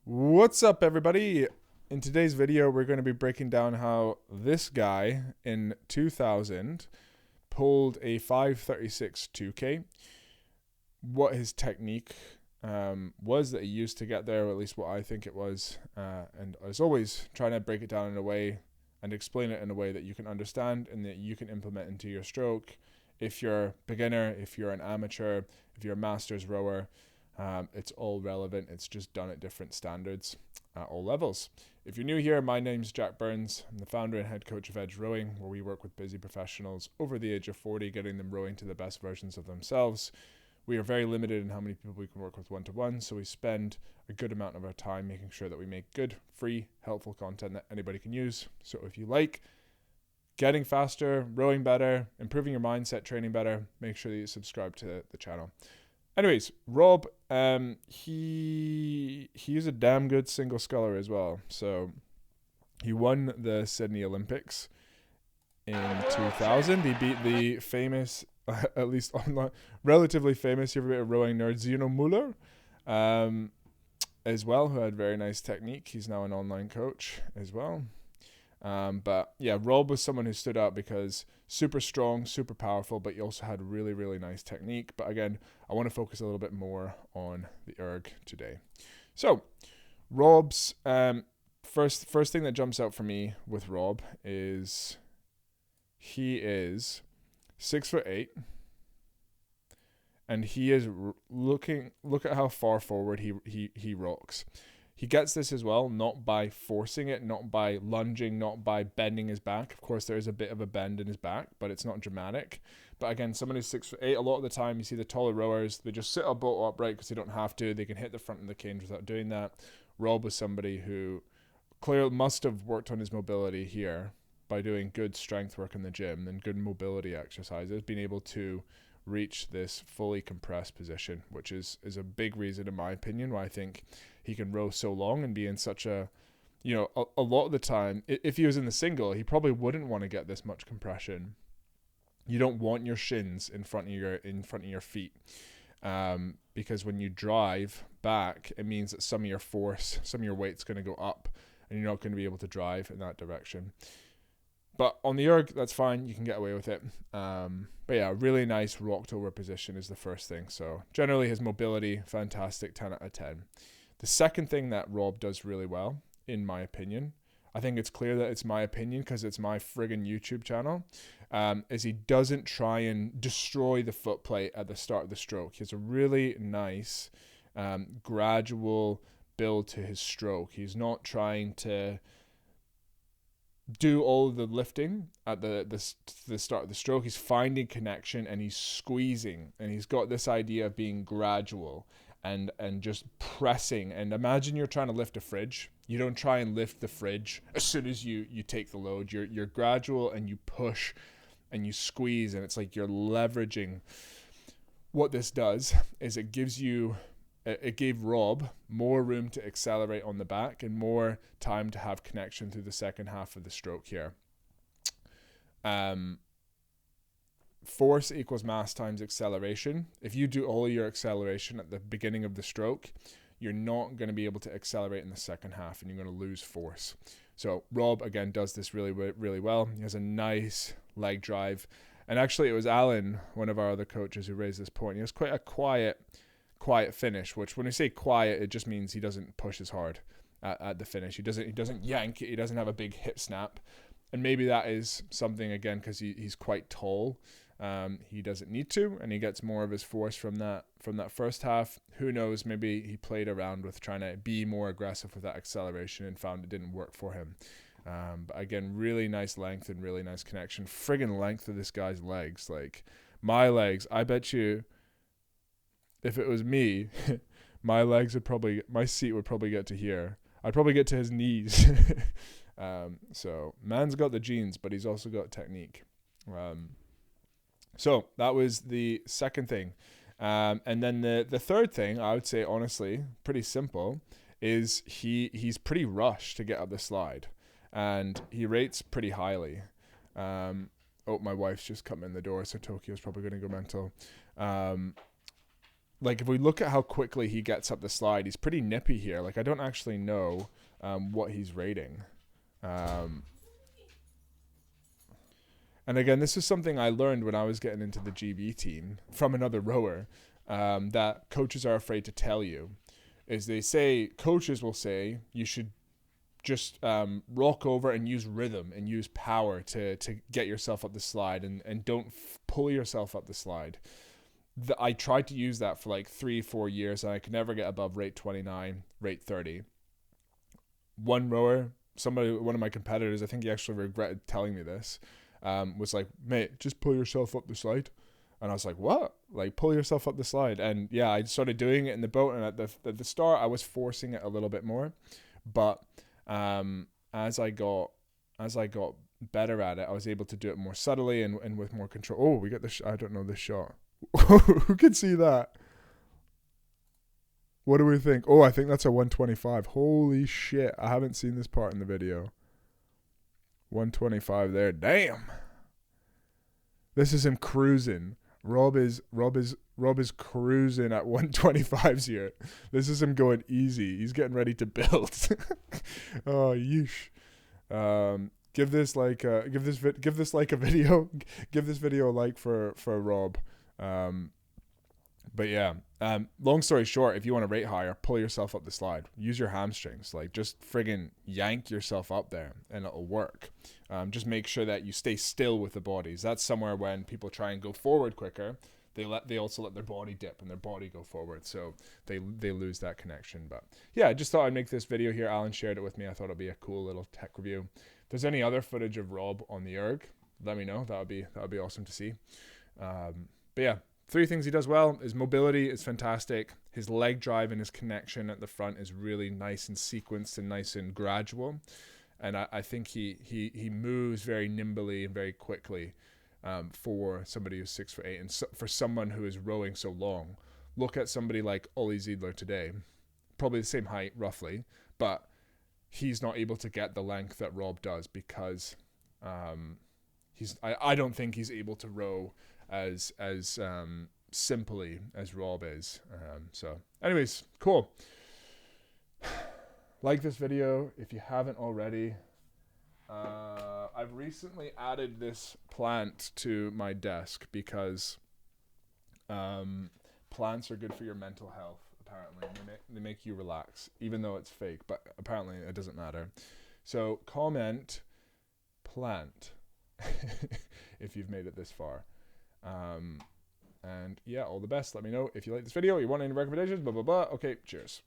What's up, everybody? In today's video, we're going to be breaking down how this guy in 2000 pulled a 536 2K, what his technique was that he used to get there, or at least what I think it was, and as always, trying to break it down in a way and explain it in a way that you can understand and that you can implement into your stroke. If you're a beginner, if you're an amateur, if you're a master's rower, it's all relevant. It's just done at different standards at all levels. If you're new here, my name's Jack Burns. I'm the founder and head coach of Edge Rowing, where we work with busy professionals over the age of 40, getting them rowing to the best versions of themselves. We are very limited in how many people we can work with one-to-one, so we spend a good amount of our time making sure that we make good, free, helpful content that anybody can use. So if you like getting faster, rowing better, improving your mindset, training better, make sure that you subscribe to the channel. Anyways, Rob, he's a damn good single sculler as well. So he won the Sydney Olympics in 2000. He beat the famous, at least online, relatively famous, you're a bit of rowing nerd, Zeno Muller, as well, who had very nice technique. He's now an online coach as well. But yeah, Rob was someone who stood out because super strong, super powerful, but he also had really, really nice technique. But again, I want to focus a little bit more on the erg today. So Rob's first thing that jumps out for me with Rob is he is 6'8", and he is look at how far forward he rocks. He gets this as well, not by forcing it, not by lunging, not by bending his back. Of course, there is a bit of a bend in his back, but it's not dramatic. But again, someone who's 6'8", a lot of the time you see the taller rowers, they just sit a boat upright because they don't have to. They can hit the front of the cage without doing that. Rob was somebody who clearly must have worked on his mobility here by doing good strength work in the gym and good mobility exercises, being able to reach this fully compressed position, which is a big reason, in my opinion, why I think he can row so long and be in such a lot of the time, if he was in the single, he probably wouldn't want to get this much compression. You don't want your shins in front of your feet, because when you drive back, it means that some of your weight's going to go up, and you're not going to be able to drive in that direction. But on the erg, that's fine. You can get away with it. But yeah, really nice rocked over position is the first thing. So generally his mobility, fantastic, 10 out of 10. The second thing that Rob does really well, in my opinion, I think it's clear that it's my opinion because it's my friggin' YouTube channel, is he doesn't try and destroy the foot plate at the start of the stroke. He has a really nice, gradual build to his stroke. He's not trying to do all the lifting at the start of the stroke. He's finding connection and he's squeezing, and he's got this idea of being gradual and just pressing. And imagine you're trying to lift a fridge. You don't try and lift the fridge as soon as you take the load. You're gradual and you push and you squeeze, and it's like you're leveraging. What this does is it gave Rob more room to accelerate on the back and more time to have connection through the second half of the stroke here. Force equals mass times acceleration. If you do all your acceleration at the beginning of the stroke, you're not going to be able to accelerate in the second half, and you're going to lose force. So Rob, again, does this really, really well. He has a nice leg drive. And actually, it was Alan, one of our other coaches, who raised this point. He has quite a quiet finish, which when we say quiet, it just means he doesn't push as hard at the finish. He doesn't yank. He doesn't have a big hip snap. And maybe that is something, again, because he's quite tall. He doesn't need to, and he gets more of his force from that first half. Who knows? Maybe he played around with trying to be more aggressive with that acceleration and found it didn't work for him. But again, really nice length and really nice connection. Friggin' length of this guy's legs. Like my legs, I bet you, if it was me, my seat would probably get to here. I'd probably get to his knees. So man's got the genes, but he's also got technique. So that was the second thing. And then the third thing, I would say, honestly, pretty simple, is he's pretty rushed to get up the slide, and he rates pretty highly. My wife's just come in the door, so Tokyo's probably going to go mental. like if we look at how quickly he gets up the slide, he's pretty nippy here. Like I don't actually know what he's rating. And again, this is something I learned when I was getting into the GB team from another rower, that coaches are afraid to tell you. Is they say, coaches will say, you should just rock over and use rhythm and use power to get yourself up the slide, and don't pull yourself up the slide. I tried to use that for like 3-4 years, and I could never get above rate 29, rate 30. One rower, one of my competitors, I think he actually regretted telling me this, was like, mate, just pull yourself up the slide. And I was like, what? Like, pull yourself up the slide. And yeah, I started doing it in the boat, and at the start I was forcing it a little bit more, but as I got better at it, I was able to do it more subtly and with more control. Oh, we got this. I don't know this shot. Who can see that? What do we think? Oh, I think that's a 125. Holy shit. I haven't seen this part in the video. 125 there. Damn. This is him cruising. Rob is cruising at 125s here. This is him going easy. He's getting ready to build. Oh, yeesh. Give this video a like for Rob. But yeah, long story short, if you want to rate higher, pull yourself up the slide. Use your hamstrings. Like, just friggin' yank yourself up there and it'll work. Just make sure that you stay still with the bodies. That's somewhere when people try and go forward quicker, they also let their body dip and their body go forward. So they lose that connection. But yeah, I just thought I'd make this video here. Alan shared it with me. I thought it'd be a cool little tech review. If there's any other footage of Rob on the erg, let me know. That would be awesome to see. But yeah. 3 things he does well. His mobility is fantastic. His leg drive and his connection at the front is really nice and sequenced and nice and gradual. And I think he moves very nimbly and very quickly for somebody who's 6'8", and for someone who is rowing so long. Look at somebody like Ollie Ziedler today, probably the same height roughly, but he's not able to get the length that Rob does because I don't think he's able to row as simply as Rob is. So anyways, cool. Like this video if you haven't already. I've recently added this plant to my desk because plants are good for your mental health, apparently. They make you relax, even though it's fake, but apparently it doesn't matter. So comment plant if you've made it this far. And yeah, all the best. Let me know if you like this video, you want any recommendations, blah, blah, blah. Okay, cheers.